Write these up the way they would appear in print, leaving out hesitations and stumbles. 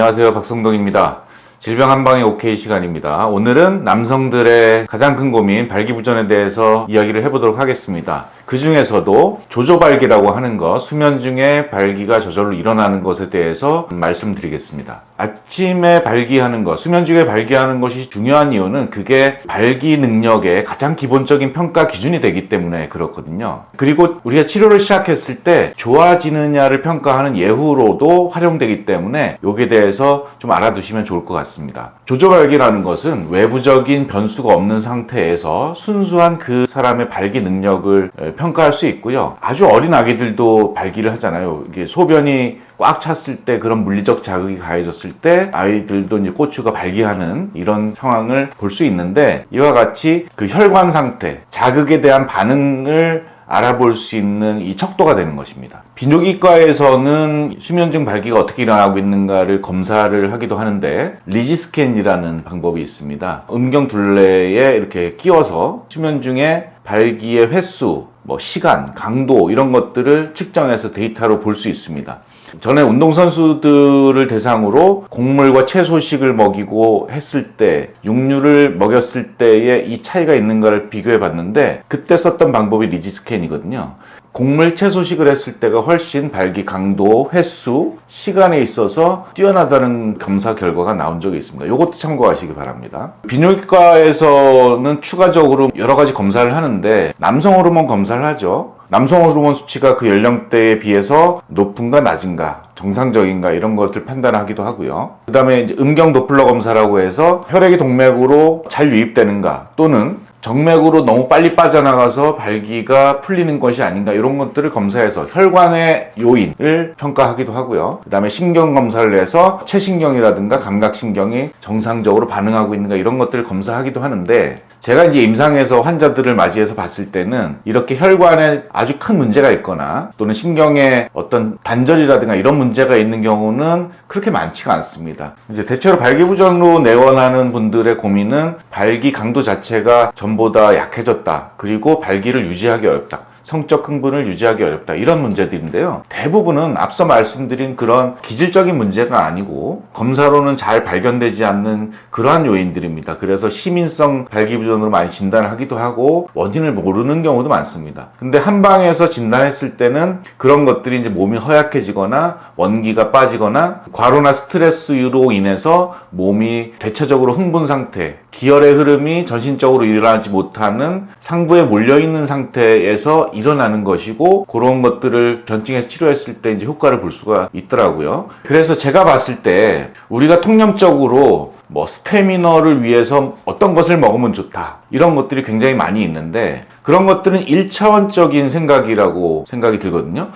안녕하세요. 박성동입니다. 질병 한방의 OK 시간입니다. 오늘은 남성들의 가장 큰 고민 발기부전에 대해서 이야기를 해보도록 하겠습니다. 그 중에서도 조조발기라고 하는 것, 수면 중에 발기가 저절로 일어나는 것에 대해서 말씀드리겠습니다. 아침에 발기하는 것, 수면 중에 발기하는 것이 중요한 이유는 그게 발기 능력의 가장 기본적인 평가 기준이 되기 때문에 그렇거든요. 그리고 우리가 치료를 시작했을 때 좋아지느냐를 평가하는 예후로도 활용되기 때문에 여기에 대해서 좀 알아두시면 좋을 것 같습니다. 조조발기라는 것은 외부적인 변수가 없는 상태에서 순수한 그 사람의 발기 능력을 평가할 수 있고요. 아주 어린 아기들도 발기를 하잖아요. 이게 소변이 꽉 찼을 때 그런 물리적 자극이 가해졌을 때 아이들도 이제 꼬추가 발기하는 이런 상황을 볼 수 있는데, 이와 같이 그 혈관 상태, 자극에 대한 반응을 알아볼 수 있는 이 척도가 되는 것입니다. 비뇨기과에서는 수면 중 발기가 어떻게 일어나고 있는가를 검사를 하기도 하는데, 리지스캔이라는 방법이 있습니다. 음경 둘레에 이렇게 끼워서 수면 중에 발기의 횟수, 시간, 강도 이런 것들을 측정해서 데이터로 볼 수 있습니다. 전에 운동선수들을 대상으로 곡물과 채소식을 먹이고 했을 때, 육류를 먹였을 때의 이 차이가 있는가를 비교해 봤는데, 그때 썼던 방법이 리지스캔이거든요. 곡물 채소식을 했을 때가 훨씬 발기 강도, 횟수, 시간에 있어서 뛰어나다는 검사 결과가 나온 적이 있습니다. 이것도 참고하시기 바랍니다. 비뇨기과에서는 추가적으로 여러 가지 검사를 하는데, 남성 호르몬 검사를 하죠. 남성 호르몬 수치가 그 연령대에 비해서 높은가 낮은가, 정상적인가 이런 것을 판단하기도 하고요. 그 다음에 이제 음경 도플러 검사라고 해서 혈액이 동맥으로 잘 유입되는가, 또는 정맥으로 너무 빨리 빠져나가서 발기가 풀리는 것이 아닌가, 이런 것들을 검사해서 혈관의 요인을 평가하기도 하고요. 그 다음에 신경 검사를 해서 체신경이라든가 감각신경이 정상적으로 반응하고 있는가, 이런 것들을 검사하기도 하는데, 제가 이제 임상에서 환자들을 맞이해서 봤을 때는 이렇게 혈관에 아주 큰 문제가 있거나 또는 신경에 어떤 단절이라든가 이런 문제가 있는 경우는 그렇게 많지가 않습니다. 이제 대체로 발기부전으로 내원하는 분들의 고민은 발기 강도 자체가 전보다 약해졌다, 그리고 발기를 유지하기 어렵다, 성적 흥분을 유지하기 어렵다, 이런 문제들인데요. 대부분은 앞서 말씀드린 그런 기질적인 문제가 아니고 검사로는 잘 발견되지 않는 그러한 요인들입니다. 그래서 시민성 발기부전으로 많이 진단을 하기도 하고 원인을 모르는 경우도 많습니다. 근데 한방에서 진단했을 때는 그런 것들이 이제 몸이 허약해지거나 원기가 빠지거나 과로나 스트레스로 인해서 몸이 대체적으로 흥분 상태, 기혈의 흐름이 전신적으로 일어나지 못하는 상부에 몰려있는 상태에서 일어나는 것이고, 그런 것들을 견증해서 치료했을 때 이제 효과를 볼 수가 있더라고요. 그래서 제가 봤을 때 우리가 통념적으로 스태미너를 위해서 어떤 것을 먹으면 좋다, 이런 것들이 굉장히 많이 있는데, 그런 것들은 1차원적인 생각이라고 생각이 들거든요.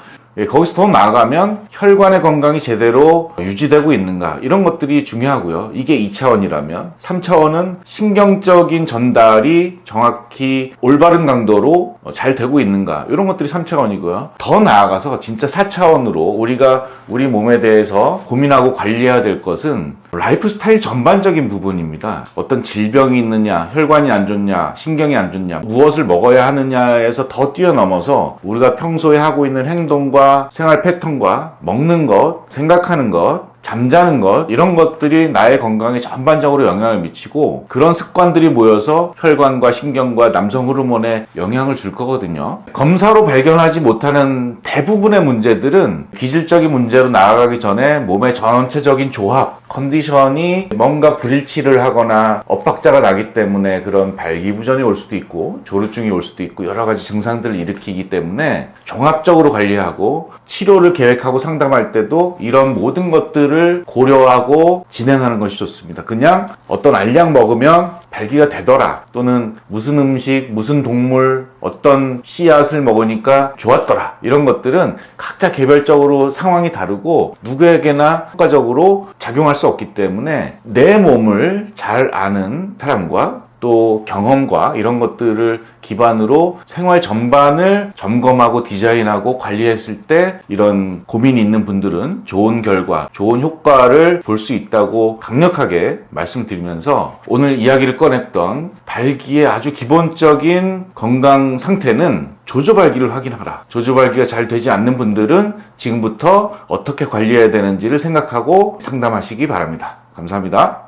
거기서 더 나아가면 혈관의 건강이 제대로 유지되고 있는가, 이런 것들이 중요하고요. 이게 2차원이라면 3차원은 신경적인 전달이 정확히 올바른 강도로 잘 되고 있는가, 이런 것들이 3차원이고요. 더 나아가서 진짜 4차원으로 우리가 우리 몸에 대해서 고민하고 관리해야 될 것은 라이프 스타일 전반적인 부분입니다. 어떤 질병이 있느냐, 혈관이 안 좋냐, 신경이 안 좋냐, 무엇을 먹어야 하느냐에서 더 뛰어넘어서 우리가 평소에 하고 있는 행동과 생활 패턴과 먹는 것, 생각하는 것, 잠자는 것, 이런 것들이 나의 건강에 전반적으로 영향을 미치고, 그런 습관들이 모여서 혈관과 신경과 남성 호르몬에 영향을 줄 거거든요. 검사로 발견하지 못하는 대부분의 문제들은 기질적인 문제로 나아가기 전에 몸의 전체적인 조합, 컨디션이 뭔가 불일치를 하거나 엇박자가 나기 때문에 그런 발기부전이 올 수도 있고 조루증이 올 수도 있고 여러 가지 증상들을 일으키기 때문에 종합적으로 관리하고 치료를 계획하고 상담할 때도 이런 모든 것들을 고려하고 진행하는 것이 좋습니다. 그냥 어떤 알약 먹으면 발기가 되더라, 또는 무슨 음식, 무슨 동물, 어떤 씨앗을 먹으니까 좋았더라, 이런 것들은 각자 개별적으로 상황이 다르고 누구에게나 효과적으로 작용할 수 없기 때문에 내 몸을 잘 아는 사람과 또 경험과 이런 것들을 기반으로 생활 전반을 점검하고 디자인하고 관리했을 때 이런 고민이 있는 분들은 좋은 결과, 좋은 효과를 볼 수 있다고 강력하게 말씀드리면서 오늘 이야기를 꺼냈던 발기의 아주 기본적인 건강 상태는 조조발기를 확인하라. 조조발기가 잘 되지 않는 분들은 지금부터 어떻게 관리해야 되는지를 생각하고 상담하시기 바랍니다. 감사합니다.